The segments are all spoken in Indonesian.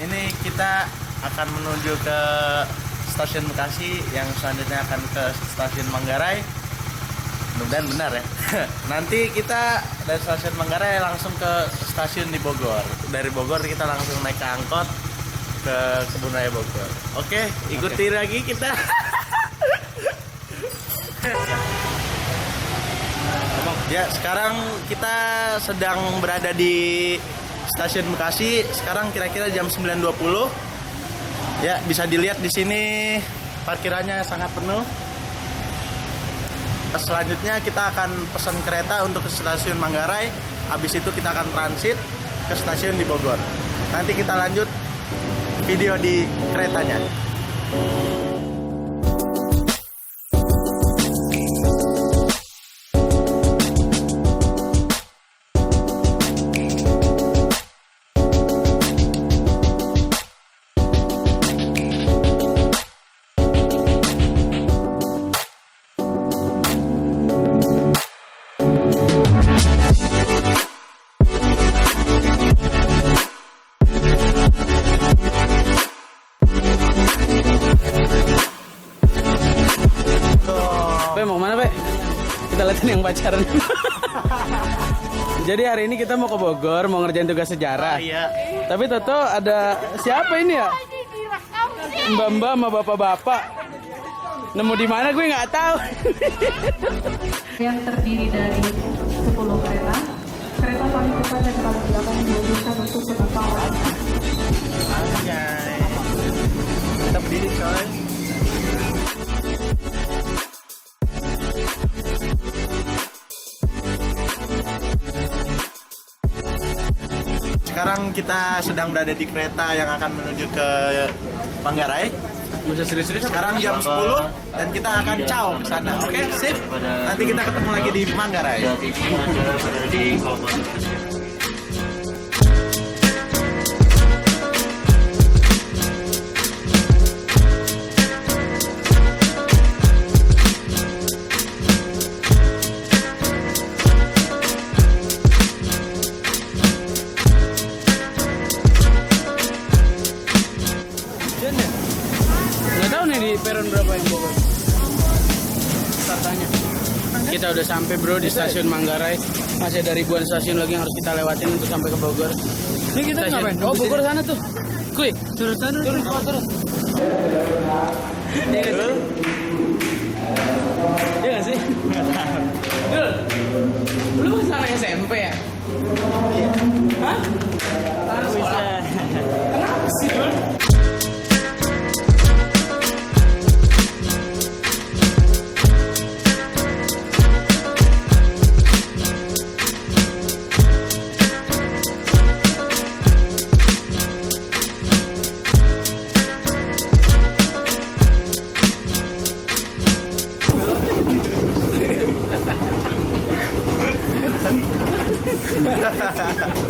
Ini kita akan menuju ke stasiun Bekasi, yang selanjutnya akan ke stasiun Manggarai. Mudah-mudahan benar ya. Nanti kita dari stasiun Manggarai langsung ke stasiun di Bogor. Dari Bogor kita langsung naik ke angkot ke Kebun Raya Bogor. Oke, ikuti lagi kita. Ya, sekarang kita sedang berada di stasiun Bekasi. Sekarang kira-kira jam 9.20. Ya, bisa dilihat di sini parkirannya sangat penuh. Selanjutnya kita akan pesan kereta untuk ke stasiun Manggarai. Habis itu kita akan transit ke stasiun di Bogor. Nanti kita lanjut video di keretanya. Mau mana, Pe? Kita liatin yang pacaran. Jadi hari ini kita mau ke Bogor, mau ngerjain tugas sejarah. Iya. Tapi Toto ada siapa ini ya? Mbak-mbak sama bapak-bapak. Nemu di mana gue nggak tahu. Yang terdiri dari 10 kereta. Kereta paling cepat dan paling belakang diwujudkan untuk penumpang wanita. Anjay. Kita berdiri coy. Sekarang kita sedang berada di kereta yang akan menuju ke Manggarai. Bisa serius-serius. Sekarang jam 10 dan kita akan caw ke sana. Oke, sip. Nanti kita ketemu lagi di Manggarai. Nggak tahu nih di peron berapa yang Bogor. Ntar tanya. Kita udah sampai bro di stasiun Manggarai. Masih ada ribuan stasiun lagi yang harus kita lewatin untuk sampai ke Bogor. Ini kita ngapain? Oh, Bogor sana tuh. Kuy, turun sana. Turun. Iya nggak sih? Iya nggak sih? Dul, lu masih anak SMP ya? Hah? Bisa. Kenapa sih, Dul?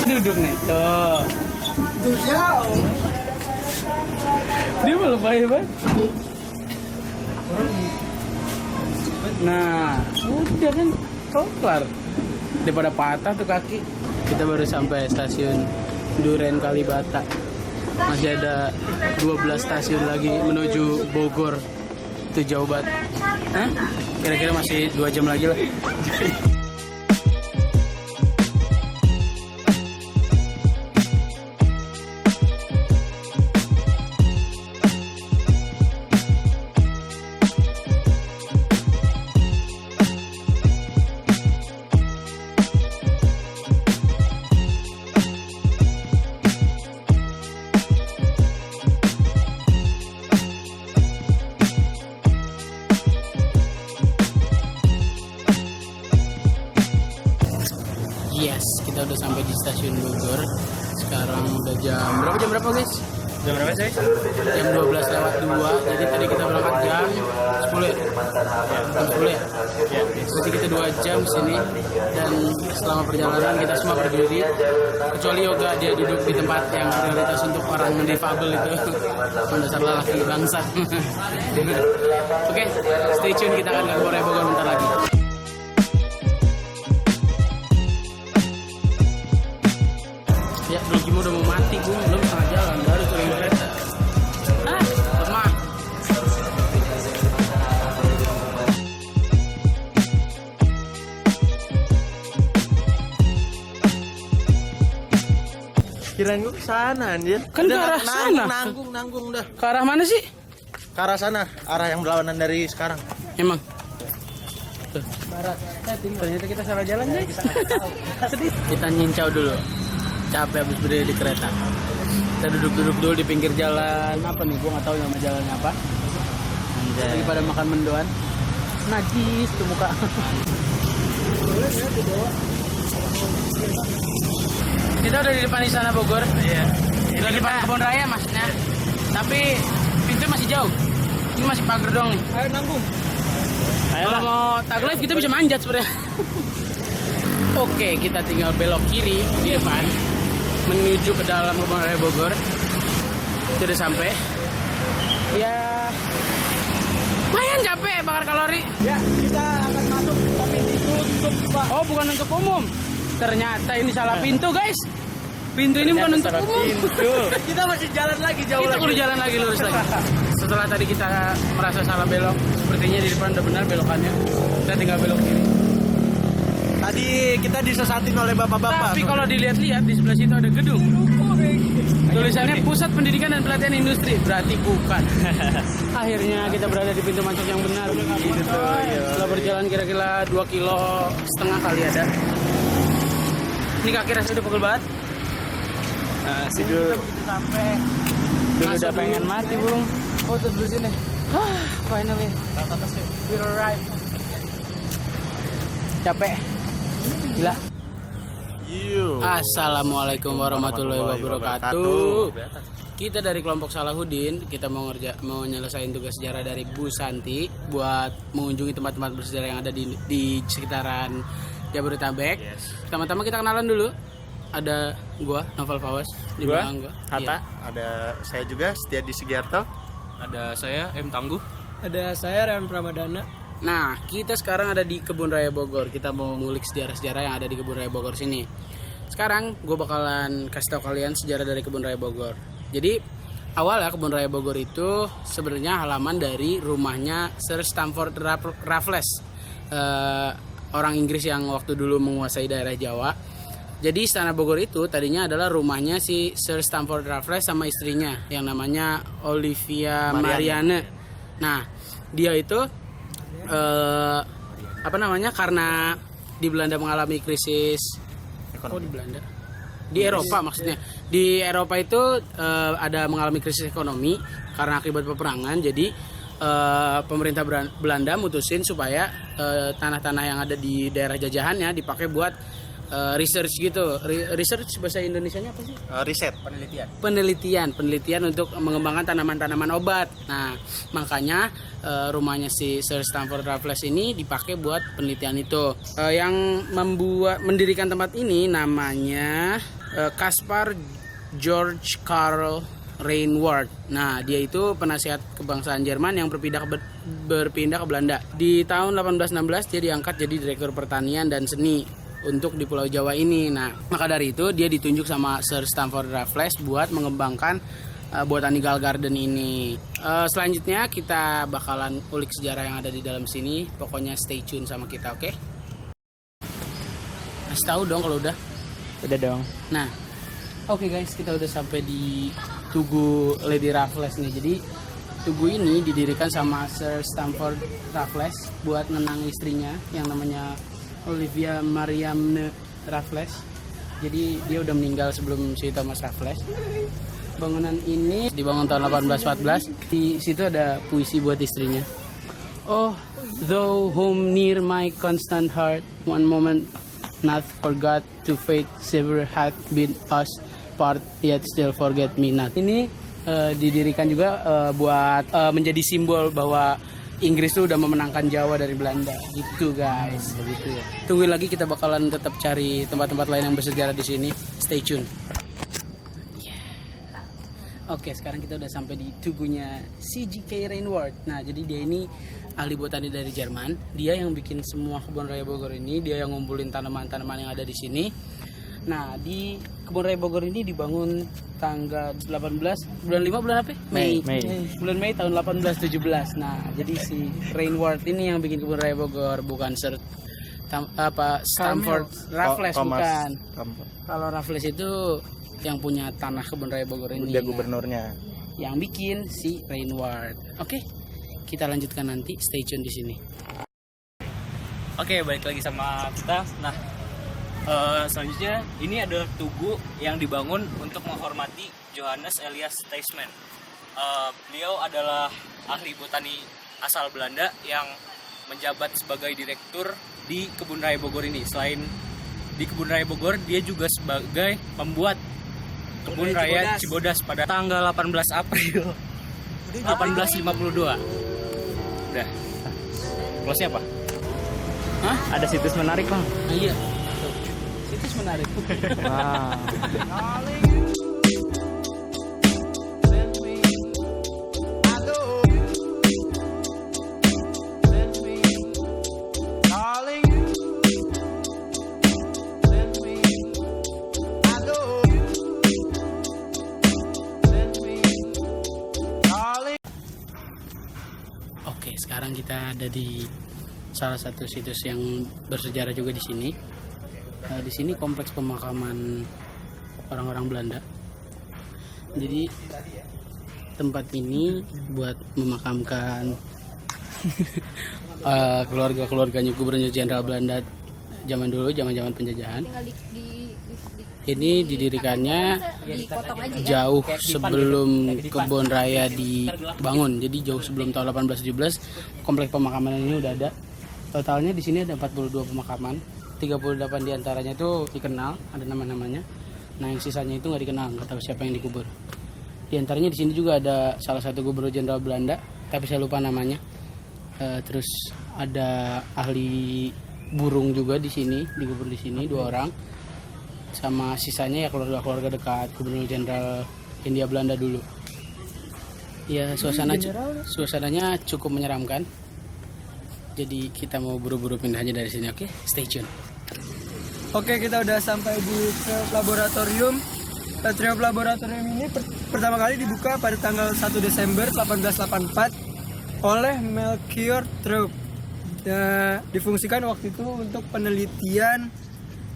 Duduk nih, tuh. Dia malah bahaya banget. Nah, udah kan, kelar. Daripada patah tuh kaki. Kita baru sampai stasiun Duren Kalibata. Masih ada 12 stasiun lagi menuju Bogor. Itu jauh banget. Hah? Kira-kira masih 2 jam lagi lah. Yes, kita udah sampai di stasiun Bogor. Sekarang udah jam berapa guys? Jam berapa sih? Jam 12:02. Jadi tadi kita berangkat jam 10 ya? Jam 10 ya? Berarti kita 2 jam sini. Dan selama perjalanan kita semua berdiri. Kecuali Yoga, dia duduk di tempat yang prioritas untuk orang difabel itu. Dasar lelaki bangsat. Oke, stay tune, kita akan ke Kebun Raya Bogor bentar lagi. Ya, Dulcimo udah mau mati, gue belum setengah jalan, baru turun bilang gue ke sana anjir. Kan ke arah sana. Nanggung dah. Ke arah mana sih? Ke arah sana, arah yang berlawanan dari sekarang. Emang. Tuh, barat. Ternyata kita salah jalan, guys. Sedih. Kita nyincau dulu. Capek habis berdiri di kereta. Kita duduk-duduk dulu di pinggir jalan. Apa nih? Gua nggak tahu nama jalannya apa. Lagi pada makan mendoan. Najis tuh muka. Kita udah di depan Istana Bogor. Iya. Di depan Kebun Raya maksudnya. Tapi pintu masih jauh. Ini masih pagar dong nih. Ayo nanggung. Kalau mau tag live kita bisa manjat sebenarnya. Oke, kita tinggal belok kiri di depan menuju ke dalam Kebun Raya Bogor. Itu udah sampai. Ya, lumayan capek bakar kalori. Ya, kita akan masuk tapi ditutup, Pak. Oh, bukan untuk umum. Ternyata ini salah pintu, guys. Pintu ini bukan untuk umum. Kita masih jalan lagi jauh Kita lagi. perlu jalan lagi lurus lagi. Setelah tadi kita merasa salah belok, sepertinya di depan udah benar belokannya. Kita tinggal belok kiri. Tadi kita disesatin oleh bapak-bapak. Tapi kalau dilihat-lihat di sebelah situ ada gedung. Tulisannya Pusat Pendidikan dan Pelatihan Industri. Berarti bukan. Akhirnya kita berada di pintu masuk yang benar. Setelah berjalan kira-kira 2,5 kilo kali ada. Ini kaki rasanya udah pegel banget. Dulu Sampai udah pengen mati, Bung. Oh, terus dulu sini. Finally. We're arrived. Capek. Gila. Assalamualaikum warahmatullahi wabarakatuh. Kita dari kelompok Salahuddin, kita mau nyelesain tugas sejarah dari Bu Santi buat mengunjungi tempat-tempat bersejarah yang ada di sekitaran Jabodetabek. Pertama-tama kita kenalan dulu. Ada gua Novel Fawas di belakang gua. Hatta, ada saya juga Setiadi Sugiarto. Ada saya M Tangguh. Ada saya Ren Pramadana. Nah, kita sekarang ada di Kebun Raya Bogor. Kita mau ngulik sejarah-sejarah yang ada di Kebun Raya Bogor sini. Sekarang gue bakalan kasih tahu kalian sejarah dari Kebun Raya Bogor. Jadi awalnya Kebun Raya Bogor itu sebenarnya halaman dari rumahnya Sir Stamford Raffles, orang Inggris yang waktu dulu menguasai daerah Jawa. Jadi Istana Bogor itu tadinya adalah rumahnya si Sir Stamford Raffles sama istrinya yang namanya Olivia Marianne. Nah, dia itu karena di Belanda mengalami krisis ekonomi. Di Eropa maksudnya. Di Eropa itu ada mengalami krisis ekonomi karena akibat peperangan. Jadi pemerintah Belanda mutusin supaya tanah-tanah yang ada di daerah jajahannya dipakai buat research gitu. Research bahasa Indonesianya apa sih? Riset. Penelitian untuk mengembangkan tanaman-tanaman obat. Nah, makanya rumahnya si Sir Stamford Raffles ini dipakai buat penelitian itu. Yang mendirikan tempat ini namanya Caspar George Karl Reinward. Nah, dia itu penasihat kebangsaan Jerman yang berpindah ke Belanda. Di tahun 1816 dia diangkat jadi direktur pertanian dan seni untuk di Pulau Jawa ini. Nah, maka dari itu dia ditunjuk sama Sir Stamford Raffles buat mengembangkan Botanical Garden ini. Selanjutnya kita bakalan ulik sejarah yang ada di dalam sini. Pokoknya stay tune sama kita, oke? Kasih tahu dong kalau udah. Udah dong. Nah, oke guys, kita udah sampai di Tugu Lady Raffles nih. Jadi tugu ini didirikan sama Sir Stamford Raffles buat nenang istrinya yang namanya Olivia Mariamne Raffles. Jadi dia udah meninggal sebelum si Thomas Raffles. Bangunan ini dibangun tahun 1814. Di situ ada puisi buat istrinya. Oh, thou whom near my constant heart, one moment not forgot to fate sever hath been us part, yet still forget me not. Ini didirikan juga buat menjadi simbol bahwa Inggris tuh udah memenangkan Jawa dari Belanda gitu guys. Begitu ya. Tungguin lagi, kita bakalan tetap cari tempat-tempat lain yang bersejarah di sini. Stay tune. Oke, sekarang kita udah sampai di tugunya CGK Reinward. Nah, jadi dia ini ahli botani dari Jerman. Dia yang bikin semua Kebun Raya Bogor ini. Dia yang ngumpulin tanaman-tanaman yang ada di sini. Nah, di Kebun Raya Bogor ini dibangun tanggal 18 bulan 5 bulan apa? Mei. Bulan Mei tahun 1817. Nah, jadi si Reinward ini yang bikin Kebun Raya Bogor, bukan Sir Stamford Raffles, bukan. Kalau Raffles itu yang punya tanah Kebun Raya Bogor ini. Udah gubernurnya. Yang bikin si Rainward. Oke, kita lanjutkan nanti. Stay tune di sini. Oke, balik lagi sama kita. Nah, selanjutnya ini adalah tugu yang dibangun untuk menghormati Johannes Elias Teisman. Beliau adalah ahli botani asal Belanda yang menjabat sebagai direktur di Kebun Raya Bogor ini. Selain di Kebun Raya Bogor, dia juga sebagai pembuat Kebun Raya Cibodas pada tanggal 18 April 1852. Udah. Close-nya apa? Hah? Ada situs menarik, Bang. Iya. Situs menarik. Oke, sekarang kita ada di salah satu situs yang bersejarah juga di sini. Di sini kompleks pemakaman orang-orang Belanda. Jadi tempat ini buat memakamkan keluarga-keluarganya Gubernur Jenderal Belanda zaman dulu, zaman-zaman penjajahan. Ini didirikannya jauh sebelum Kebun Raya dibangun. Jadi jauh sebelum tahun 1817 kompleks pemakaman ini udah ada. Totalnya di sini ada 42 pemakaman. 38 diantaranya itu dikenal, ada nama-namanya. Nah, yang sisanya itu nggak dikenal, nggak tahu siapa yang dikubur. Di antaranya di sini juga ada salah satu Gubernur Jenderal Belanda, tapi saya lupa namanya. Terus ada ahli burung juga di sini, dikubur di sini 2 orang. Sama sisanya ya keluarga-keluarga dekat Gubernur Jenderal Hindia Belanda dulu. Ya, suasananya cukup menyeramkan. Jadi kita mau buru-buru pindah aja dari sini, oke? Stay tune. Oke, kita udah sampai di Triumph Laboratorium. Triumph Laboratorium ini pertama kali dibuka pada tanggal 1 Desember 1884 oleh Melchior Triumph. Difungsikan waktu itu untuk penelitian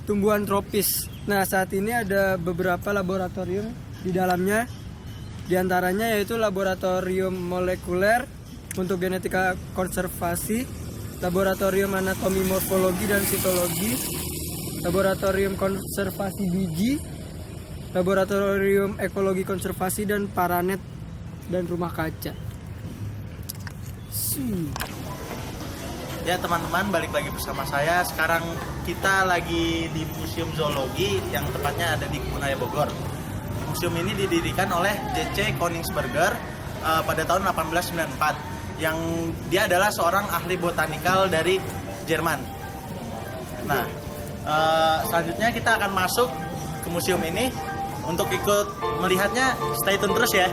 tumbuhan tropis. Nah, saat ini ada beberapa laboratorium di dalamnya. Di antaranya yaitu laboratorium molekuler untuk genetika konservasi, laboratorium anatomi morfologi dan sitologi, laboratorium konservasi biji, laboratorium ekologi konservasi dan paranet dan rumah kaca. Ya teman-teman, balik lagi bersama saya. Sekarang kita lagi di Museum Zoologi yang tepatnya ada di Kebun Raya Bogor. Museum ini didirikan oleh J.C. Koningsberger pada tahun 1894, yang dia adalah seorang ahli botanikal dari Jerman. Nah, selanjutnya kita akan masuk ke museum ini untuk ikut melihatnya. Stay tune terus ya.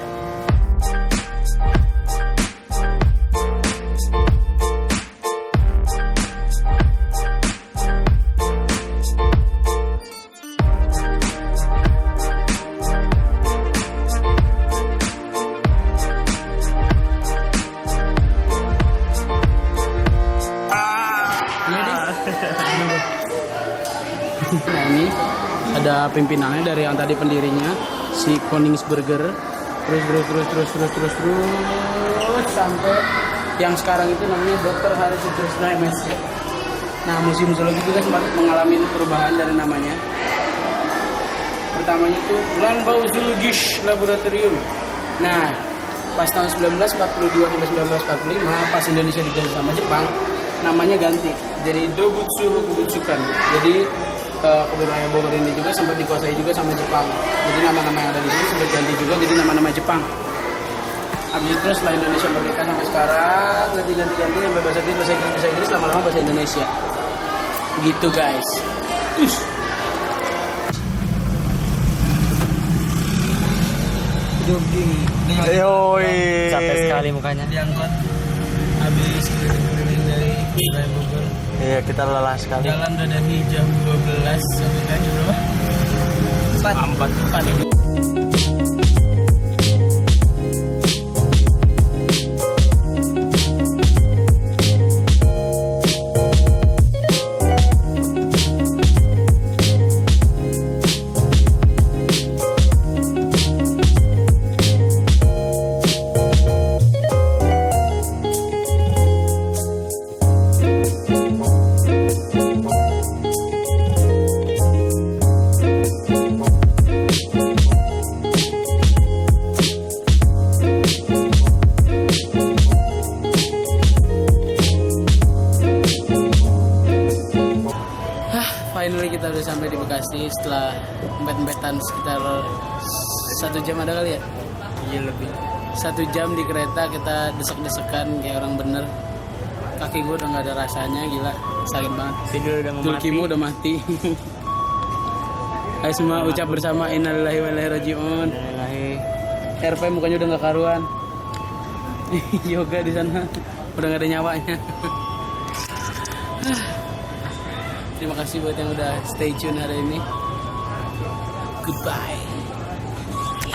Nah, ini ada pimpinannya dari yang tadi pendirinya si Koningsberger, terus sampai yang sekarang itu namanya Dr. Harry Trisna MS. Nah, Museum Zoologi juga sempat mengalami perubahan dari namanya. Pertamanya itu Landbau Zoologisch Laboratorium. Nah, pas tahun 1942 sampai 1945 pas Indonesia dijajah sama Jepang, namanya ganti jadi Dobutsu Hokubutsukan. Jadi Kebun Raya Bogor ini juga sempat dikuasai juga sama Jepang. Jadi nama-nama yang ada di sini sempat ganti juga jadi nama-nama Jepang. Habis itu setelah Indonesia merdeka sampai sekarang ganti-ganti sampai bahasa Inggris lama-lama bahasa Indonesia. Gitu guys. Capek sekali mukanya. Diangkut habis keliling dari Kebun Raya Bogor. Iya, kita lelah sekali. Jalan udah dari jam 12 sampai kan jam berapa? 4. kemacetan sekitar 1 jam ada kali ya? Iya lebih. 1 jam di kereta kita desek-desekan kayak orang bener. Kaki gue udah nggak ada rasanya, gila, sakit banget. Tidur udah mau Dulkimu udah mati. Ayo semua ucap bersama innalillahi wa inna ilaihi rajiun. RP mukanya udah nggak karuan. Yoga di sana udah nggak ada nyawanya. Terima kasih buat yang udah stay tune hari ini. Goodbye.